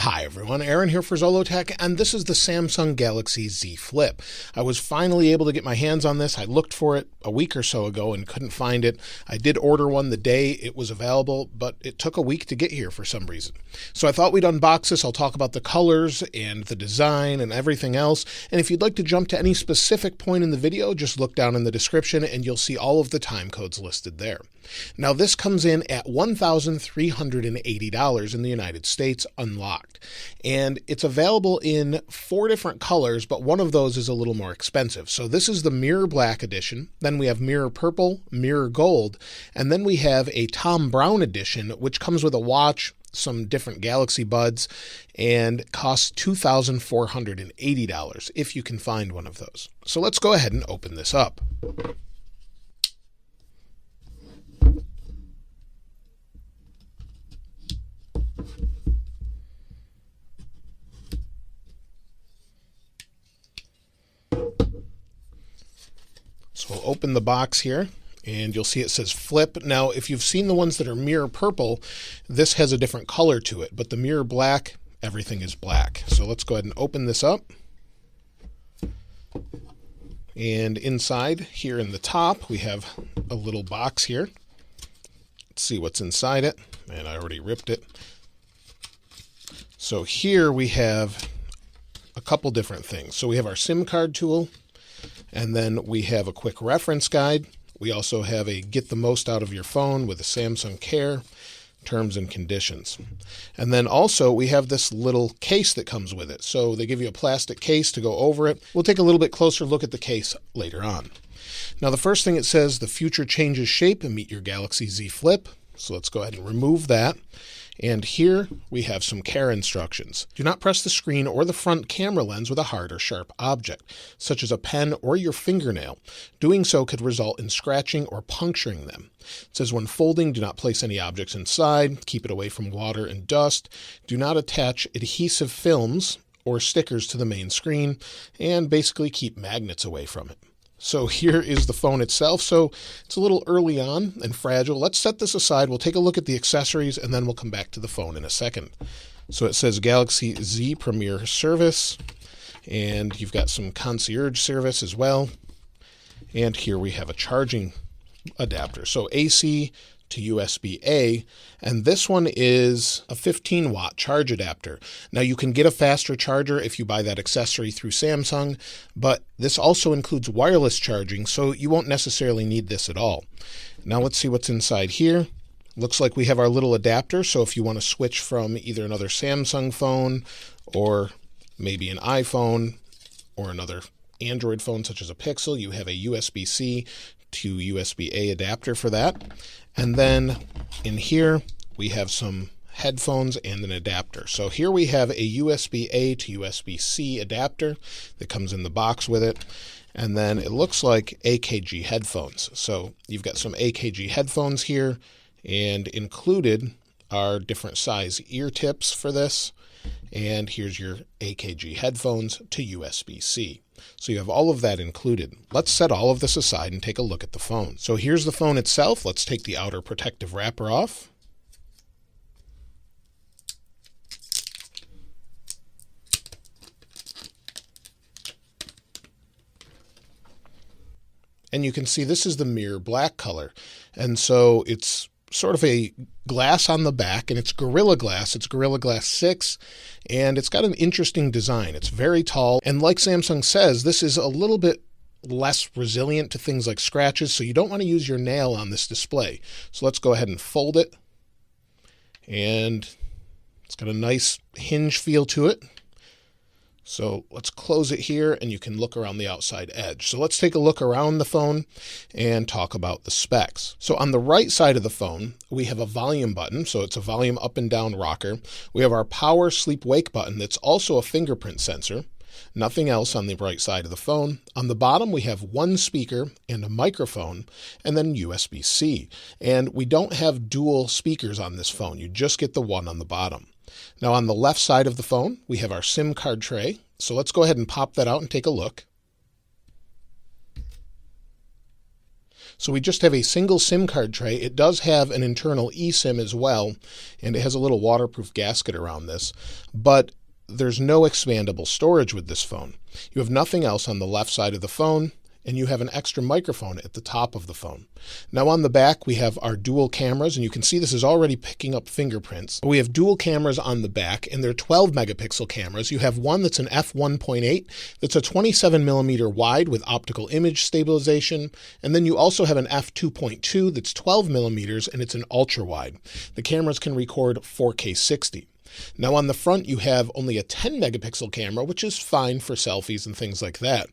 Hi everyone, Aaron here for Zollotech, and this is the Samsung Galaxy Z Flip. I was finally able to get my hands on this. I looked for it a week or so ago and couldn't find it. I did order one the day it was available, but it took a week to get here for some reason. So I thought we'd unbox this. I'll talk about the colors and the design and everything else. And if you'd like to jump to any specific point in the video, just look down in the description and you'll see all of the time codes listed there. Now this comes in at $1,380 in the United States unlocked, and it's available in 4 different colors, but one of those is a little more expensive. So this is the mirror black edition, then we have mirror purple, mirror gold, and then we have a Tom Brown edition, which comes with a watch, some different Galaxy Buds, and costs $2,480 if you can find one of those. So let's go ahead and open this up. So we'll open the box here, and you'll see it says Flip. Now, if you've seen the ones that are mirror purple, this has a different color to it, but the mirror black, everything is black. So let's go ahead and open this up. And inside here in the top, we have a little box here. Let's see what's inside it. And I already ripped it. So here we have a couple different things. So we have our SIM card tool, and then we have a quick reference guide. We also have a get the most out of your phone with a Samsung Care, terms and conditions. And then also we have this little case that comes with it. So they give you a plastic case to go over it. We'll take a little bit closer look at the case later on. Now the first thing it says, the future changes shape and meet your Galaxy Z Flip. So let's go ahead and remove that. And here we have some care instructions. Do not press the screen or the front camera lens with a hard or sharp object, such as a pen or your fingernail. Doing so could result in scratching or puncturing them. It says when folding, do not place any objects inside. Keep it away from water and dust. Do not attach adhesive films or stickers to the main screen, and basically keep magnets away from it. So here is the phone itself. So it's a little early on and fragile. Let's set this aside. We'll take a look at the accessories and then we'll come back to the phone in a second. So it says Galaxy Z Premier Service, and you've got some concierge service as well. And here we have a charging adapter. So AC to USB-A, and this one is a 15-watt charge adapter. Now you can get a faster charger if you buy that accessory through Samsung, but this also includes wireless charging, so you won't necessarily need this at all. Now let's see what's inside here. Looks like we have our little adapter, so if you want to switch from either another Samsung phone or maybe an iPhone or another Android phone such as a Pixel, you have a USB-C to USB-A adapter for that. And then in here we have some headphones and an adapter. So here we have a USB-A to USB-C adapter that comes in the box with it. And then it looks like AKG headphones. So you've got some AKG headphones here, and included are different size ear tips for this. And here's your AKG headphones to USB-C. So you have all of that included. Let's set all of this aside and take a look at the phone. So here's the phone itself. Let's take the outer protective wrapper off. And you can see this is the mirror black color. And so it's sort of a glass on the back, and it's Gorilla Glass. It's Gorilla Glass 6, and it's got an interesting design. It's very tall, and like Samsung says, this is a little bit less resilient to things like scratches, so you don't want to use your nail on this display. So let's go ahead and fold it, and it's got a nice hinge feel to it. So let's close it here, and you can look around the outside edge. So let's take a look around the phone and talk about the specs. So on the right side of the phone, we have a volume button. So it's a volume up and down rocker. We have our power sleep wake button that's also a fingerprint sensor. Nothing else on the right side of the phone. On the bottom, we have one speaker and a microphone, and then USB-C. And we don't have dual speakers on this phone. You just get the one on the bottom. Now on the left side of the phone, we have our SIM card tray. So let's go ahead and pop that out and take a look. So we just have a single SIM card tray. It does have an internal eSIM as well, and it has a little waterproof gasket around this, but there's no expandable storage with this phone. You have nothing else on the left side of the phone, and you have an extra microphone at the top of the phone. Now on the back, we have our dual cameras, and you can see this is already picking up fingerprints. We have dual cameras on the back, and they're 12 megapixel cameras. You have one that's an f1.8, that's a 27 millimeter wide with optical image stabilization, and then you also have an f2.2 that's 12 millimeters, and it's an ultra wide. The cameras can record 4K 60. Now on the front, you have only a 10 megapixel camera, which is fine for selfies and things like that.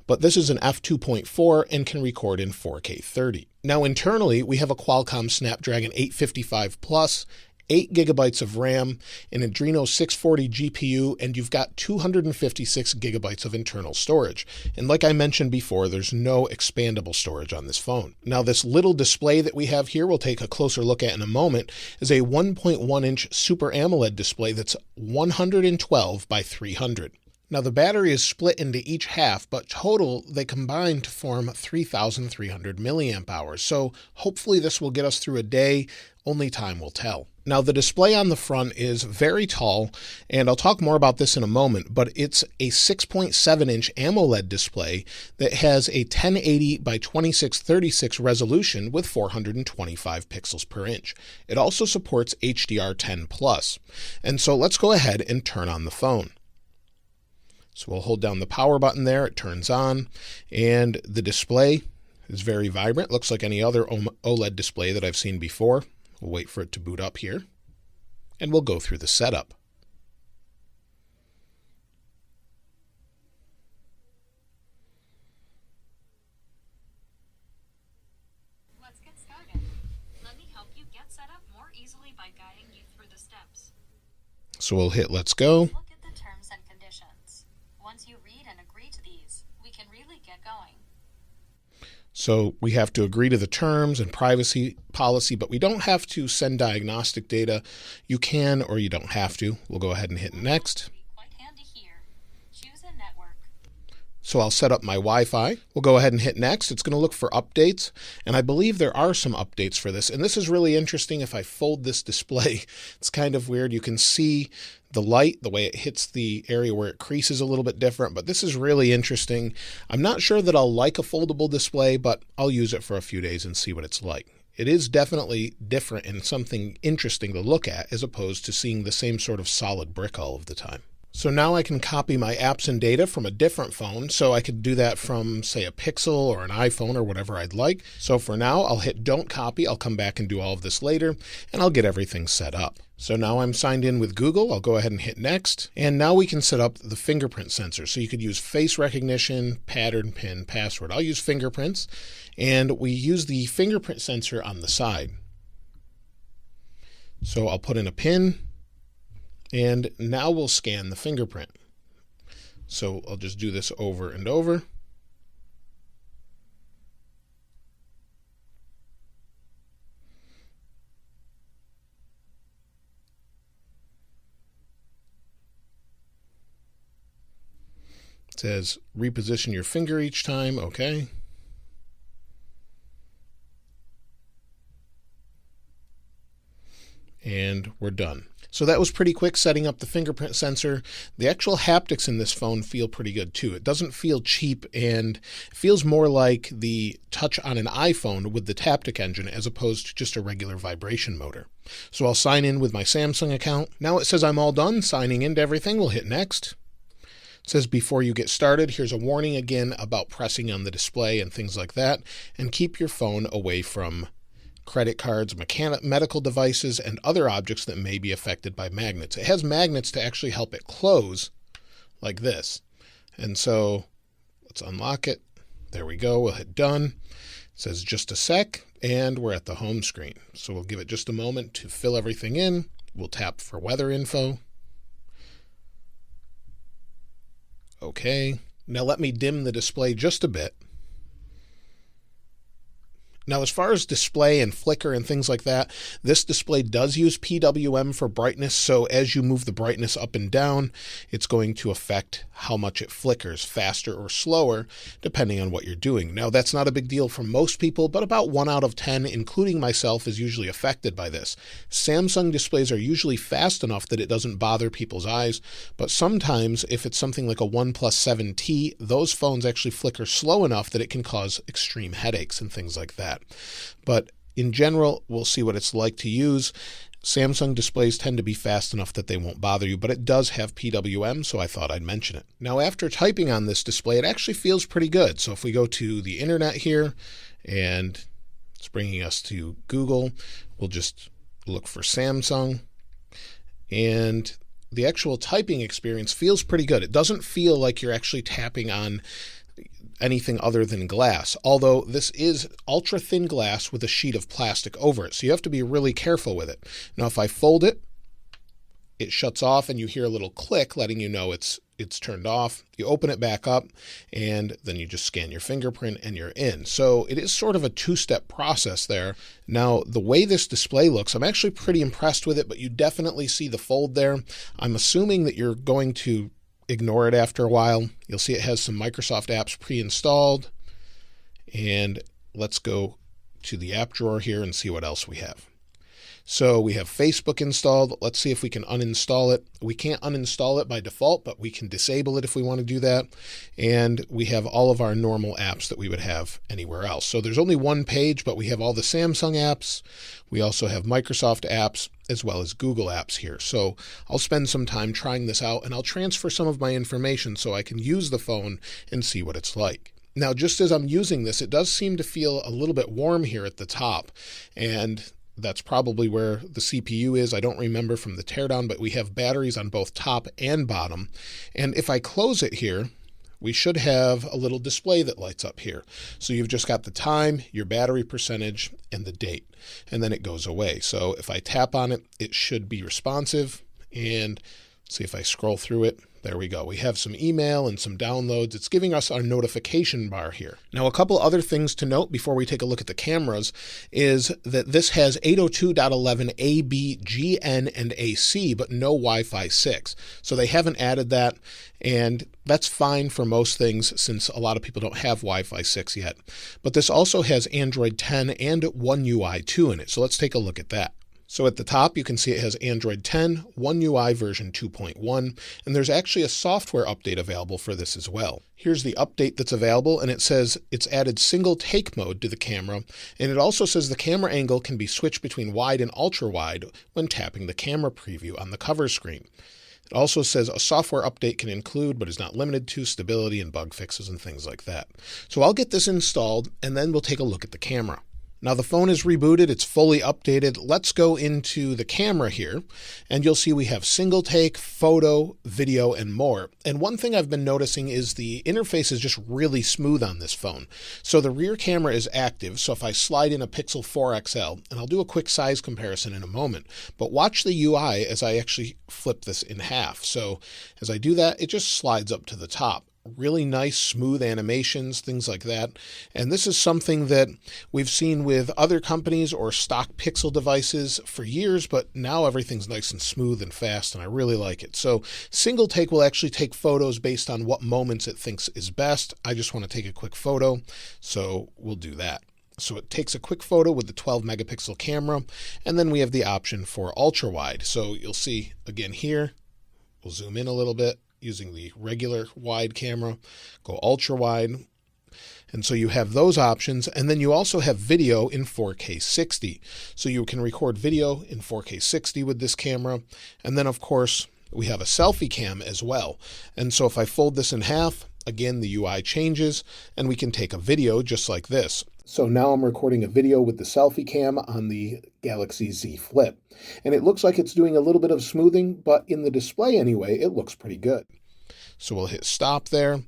But this is an f2.4 and can record in 4K 30. Now internally, we have a Qualcomm Snapdragon 855 Plus, 8 gigabytes of RAM, an Adreno 640 GPU, and you've got 256 gigabytes of internal storage. And like I mentioned before, there's no expandable storage on this phone. Now this little display that we have here, we'll take a closer look at in a moment, is a 1.1-inch Super AMOLED display that's 112 by 300. Now the battery is split into each half, but total they combine to form 3,300 milliamp hours. So hopefully this will get us through a day, only time will tell. Now the display on the front is very tall, and I'll talk more about this in a moment, but it's a 6.7-inch AMOLED display that has a 1080 by 2636 resolution with 425 pixels per inch. It also supports HDR10+. And so let's go ahead and turn on the phone. So we'll hold down the power button there, it turns on, and the display is very vibrant. Looks like any other OLED display that I've seen before. We'll wait for it to boot up here, and we'll go through the setup. Let's get started. Let me help you get set up more easily by guiding you through the steps. So we'll hit let's go. Look at the terms and conditions. Once you read and agree to these, we can really get going. So we have to agree to the terms and privacy policy, but we don't have to send diagnostic data. You can or you don't have to. We'll go ahead and hit next. Quite handy here. Choose a network. So I'll set up my Wi-Fi. We'll go ahead and hit next. It's going to look for updates, and I believe there are some updates for this. And this is really interesting. If I fold this display, it's kind of weird. You can see the light, the way it hits the area where it creases a little bit different, but this is really interesting. I'm not sure that I'll like a foldable display, but I'll use it for a few days and see what it's like. It is definitely different and something interesting to look at as opposed to seeing the same sort of solid brick all of the time. So now I can copy my apps and data from a different phone. So I could do that from, say, a Pixel or an iPhone or whatever I'd like. So for now, I'll hit don't copy. I'll come back and do all of this later, and I'll get everything set up. So now I'm signed in with Google. I'll go ahead and hit next. And now we can set up the fingerprint sensor. So you could use face recognition, pattern, PIN, password. I'll use fingerprints. And we use the fingerprint sensor on the side. So I'll put in a PIN. And now we'll scan the fingerprint. So I'll just do this over and over. It says reposition your finger each time. Okay. And we're done. So that was pretty quick setting up the fingerprint sensor. The actual haptics in this phone feel pretty good too. It doesn't feel cheap and feels more like the touch on an iPhone with the Haptic engine as opposed to just a regular vibration motor. So I'll sign in with my Samsung account. Now it says I'm all done signing into everything. We'll hit next. It says before you get started, here's a warning again about pressing on the display and things like that, and keep your phone away from credit cards, medical devices, and other objects that may be affected by magnets. It has magnets to actually help it close like this. And so let's unlock it. There we go. We'll hit done. It says just a sec, and we're at the home screen. So we'll give it just a moment to fill everything in. We'll tap for weather info. Okay. Now let me dim the display just a bit. Now, as far as display and flicker and things like that, this display does use PWM for brightness, so as you move the brightness up and down, it's going to affect how much it flickers, faster or slower, depending on what you're doing. Now, that's not a big deal for most people, but about 1 out of 10, including myself, is usually affected by this. Samsung displays are usually fast enough that it doesn't bother people's eyes, but sometimes, if it's something like a OnePlus 7T, those phones actually flicker slow enough that it can cause extreme headaches and things like that. But in general, we'll see what it's like to use. Samsung displays tend to be fast enough that they won't bother you, but it does have PWM, so I thought I'd mention it. Now, after typing on this display, it actually feels pretty good. So if we go to the internet here, and it's bringing us to Google, we'll just look for Samsung, and the actual typing experience feels pretty good. It doesn't feel like you're actually tapping on anything other than glass, although this is ultra thin glass with a sheet of plastic over it, so you have to be really careful with it. Now, if I fold it, it shuts off and you hear a little click letting you know it's turned off. You open it back up and then you just scan your fingerprint and you're in. So it is sort of a two-step process there. Now, the way this display looks, I'm actually pretty impressed with it, but you definitely see the fold there. I'm assuming that you're going to ignore it after a while. You'll see it has some Microsoft apps pre-installed. And let's go to the app drawer here and see what else we have. So we have Facebook installed. Let's see if we can uninstall it. We can't uninstall it by default, but we can disable it if we want to do that. And we have all of our normal apps that we would have anywhere else. So there's only one page, but we have all the Samsung apps. We also have Microsoft apps as well as Google apps here. So I'll spend some time trying this out, and I'll transfer some of my information so I can use the phone and see what it's like. Now, just as I'm using this, it does seem to feel a little bit warm here at the top, and that's probably where the CPU is. I don't remember from the teardown, but we have batteries on both top and bottom. And if I close it here, we should have a little display that lights up here. So you've just got the time, your battery percentage, and the date, and then it goes away. So if I tap on it, it should be responsive. And see if I scroll through it. There we go. We have some email and some downloads. It's giving us our notification bar here. Now, a couple other things to note before we take a look at the cameras is that this has 802.11 AB, GN, and AC, but no Wi-Fi 6. So they haven't added that, and that's fine for most things since a lot of people don't have Wi-Fi 6 yet. But this also has Android 10 and One UI 2 in it. So let's take a look at that. So at the top, you can see it has Android 10, One UI version 2.1, and there's actually a software update available for this as well. Here's the update that's available, and it says it's added single take mode to the camera, and it also says the camera angle can be switched between wide and ultra wide when tapping the camera preview on the cover screen. It also says a software update can include, but is not limited to, stability and bug fixes and things like that. So I'll get this installed, and then we'll take a look at the camera. Now the phone is rebooted, it's fully updated. Let's go into the camera here, and you'll see we have single take, photo, video, and more. And one thing I've been noticing is the interface is just really smooth on this phone. So the rear camera is active, so if I slide in a Pixel 4 XL, and I'll do a quick size comparison in a moment, but watch the UI as I actually flip this in half. So as I do that, it just slides up to the top. Really nice, smooth animations, things like that. And this is something that we've seen with other companies or stock Pixel devices for years, but now everything's nice and smooth and fast, and I really like it. So single take will actually take photos based on what moments it thinks is best. I just want to take a quick photo, so we'll do that. So it takes a quick photo with the 12 megapixel camera, and then we have the option for ultra wide. So you'll see again here, we'll zoom in a little bit using the regular wide camera, go ultra wide. And so you have those options. And then you also have video in 4K 60. So you can record video in 4K 60 with this camera. And then of course, we have a selfie cam as well. And so if I fold this in half, again, the UI changes and we can take a video just like this. So now I'm recording a video with the selfie cam on the Galaxy Z Flip. And it looks like it's doing a little bit of smoothing, but in the display anyway, it looks pretty good. So we'll hit stop there.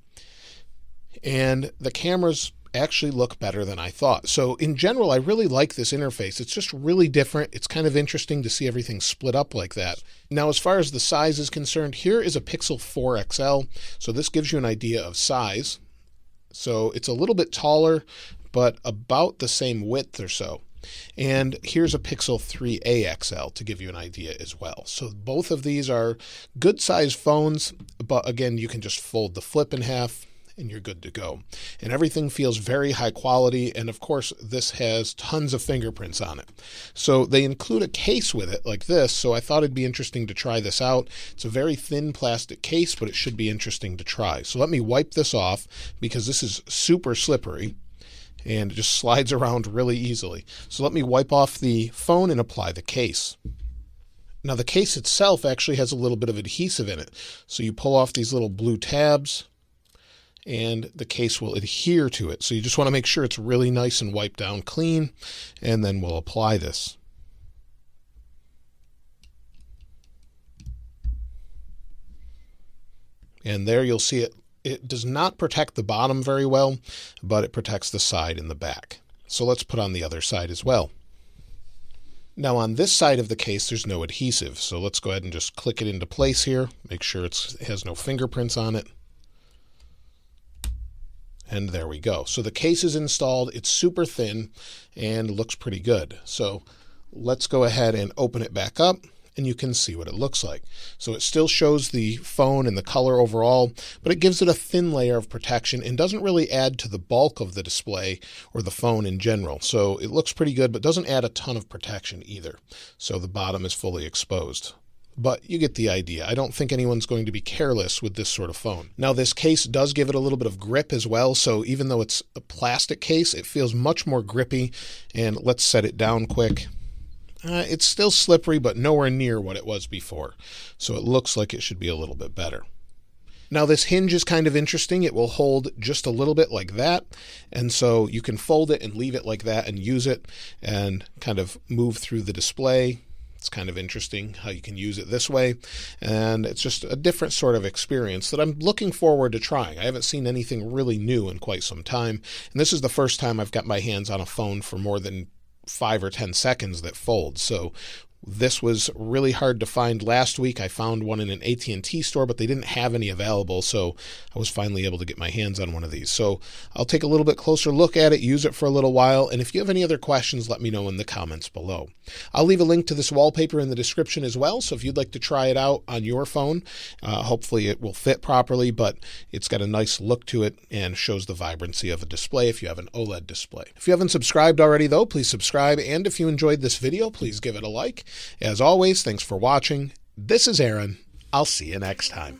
And the cameras actually look better than I thought. So in general, I really like this interface. It's just really different. It's kind of interesting to see everything split up like that. Now, as far as the size is concerned, here is a Pixel 4 XL. So this gives you an idea of size. So it's a little bit taller, but about the same width or so. And here's a Pixel 3a XL to give you an idea as well. So both of these are good sized phones, but again, you can just fold the flip in half and you're good to go. And everything feels very high quality. And of course, this has tons of fingerprints on it. So they include a case with it like this. So I thought it'd be interesting to try this out. It's a very thin plastic case, but it should be interesting to try. So let me wipe this off because this is super slippery and it just slides around really easily. So let me wipe off the phone and apply the case. Now the case itself actually has a little bit of adhesive in it. So you pull off these little blue tabs and the case will adhere to it. So you just want to make sure it's really nice and wiped down clean, and then we'll apply this. And there you'll see it does not protect the bottom very well, but it protects the side and the back. So let's put on the other side as well. Now on this side of the case, there's no adhesive. So let's go ahead and just click it into place here. Make sure it has no fingerprints on it. And there we go. So the case is installed. It's super thin and looks pretty good. So let's go ahead and open it back up and you can see what it looks like. So it still shows the phone and the color overall, but it gives it a thin layer of protection and doesn't really add to the bulk of the display or the phone in general. So it looks pretty good, but doesn't add a ton of protection either. So the bottom is fully exposed. But you get the idea. I don't think anyone's going to be careless with this sort of phone. Now this case does give it a little bit of grip as well. So even though it's a plastic case, it feels much more grippy. And let's set it down quick. It's still slippery, but nowhere near what it was before. So it looks like it should be a little bit better. Now this hinge is kind of interesting. It will hold just a little bit like that. And so you can fold it and leave it like that and use it and kind of move through the display. It's kind of interesting how you can use it this way, and it's just a different sort of experience that I'm looking forward to trying. I haven't seen anything really new in quite some time, and this is the first time I've got my hands on a phone for more than 5 or 10 seconds that folds. So this was really hard to find last week. I found one in an AT&T store, but they didn't have any available, so I was finally able to get my hands on one of these. So I'll take a little bit closer look at it, use it for a little while, and if you have any other questions, let me know in the comments below. I'll leave a link to this wallpaper in the description as well, so if you'd like to try it out on your phone, hopefully it will fit properly, but it's got a nice look to it and shows the vibrancy of a display if you have an OLED display. If you haven't subscribed already though, please subscribe, and if you enjoyed this video, please give it a like. As always, thanks for watching. This is Aaron. I'll see you next time.